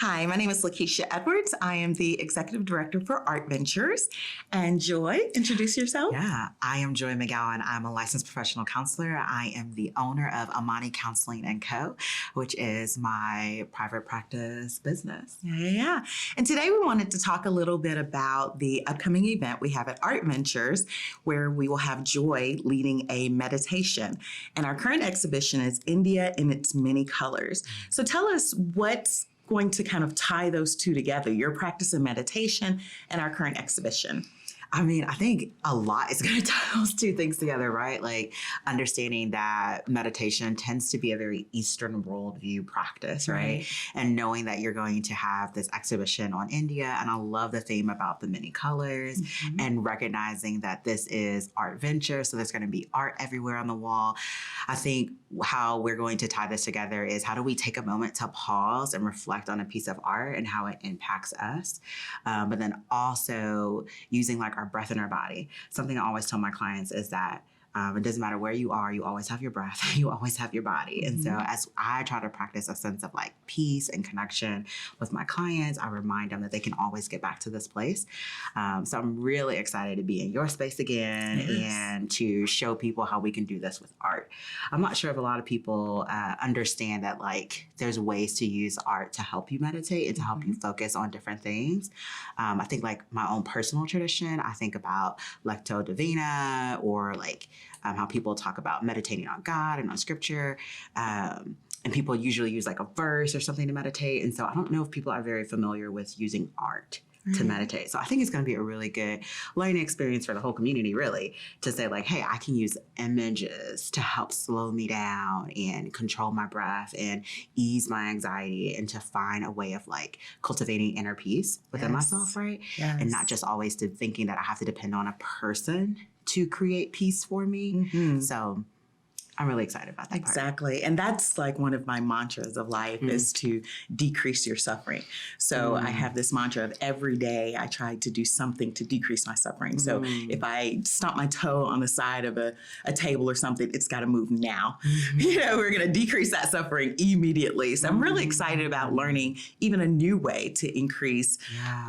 Hi, my name is Lakeisha Edwards. I am the Executive Director for Art Ventures. And Joy, introduce yourself. Yeah, I am Joy McGowan. I'm a licensed professional counselor. I am the owner of Amani Counseling & Co., which is my private practice business. Yeah. And today we wanted to talk a little bit about the upcoming event we have at Art Ventures, where we will have Joy leading a meditation. And our current exhibition is India in its Many Colors. So tell us what's going to kind of tie those two together, your practice of meditation and our current exhibition. I mean, I think a lot is going to tie those two things together, right? Like understanding that meditation tends to be a very Eastern worldview practice, right? And knowing that you're going to have this exhibition on India. And I love the theme about the many colors and recognizing that this is art venture. So there's going to be art everywhere on the wall. I think how we're going to tie this together is how do we take a moment to pause and reflect on a piece of art and how it impacts us. But then also using like our breath in our body. Something I always tell my clients is that it doesn't matter where you are, you always have your breath, you always have your body. And so as I try to practice a sense of like peace and connection with my clients, I remind them that they can always get back to this place. So I'm really excited to be in your space again and to show people how we can do this with art. I'm not sure if a lot of people understand that like there's ways to use art to help you meditate and to help you focus on different things. I think like my own personal tradition, I think about Lectio Divina or like how people talk about meditating on God and on scripture. And people usually use like a verse or something to meditate. And so I don't know if people are very familiar with using art to meditate. So I think it's going to be a really good learning experience for the whole community, really, to say like, hey, I can use images to help slow me down and control my breath and ease my anxiety and to find a way of like cultivating inner peace within myself, right? And not just always to thinking that I have to depend on a person to create peace for me. So I'm really excited about that part. Exactly. And that's like one of my mantras of life is to decrease your suffering. So I have this mantra of every day I try to do something to decrease my suffering. So if I stomp my toe on the side of a table or something, it's got to move now. You know, we're going to decrease that suffering immediately. So I'm really excited about learning even a new way to increase,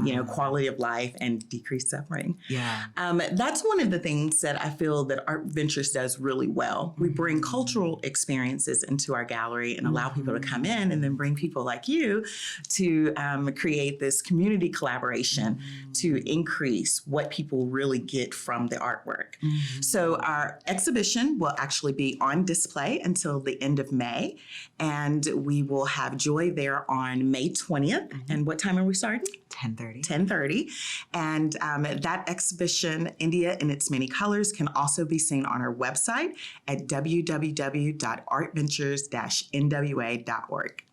you know, quality of life and decrease suffering. That's one of the things that I feel that Art Ventures does really well. We bring cultural experiences into our gallery and allow people to come in and then bring people like you to create this community collaboration to increase what people really get from the artwork. So our exhibition will actually be on display until the end of May, and we will have Joy there on May 20th. And what time are we starting? 10:30. 10:30. And that exhibition, India in its Many Colors, can also be seen on our website at www.artventures-nwa.org.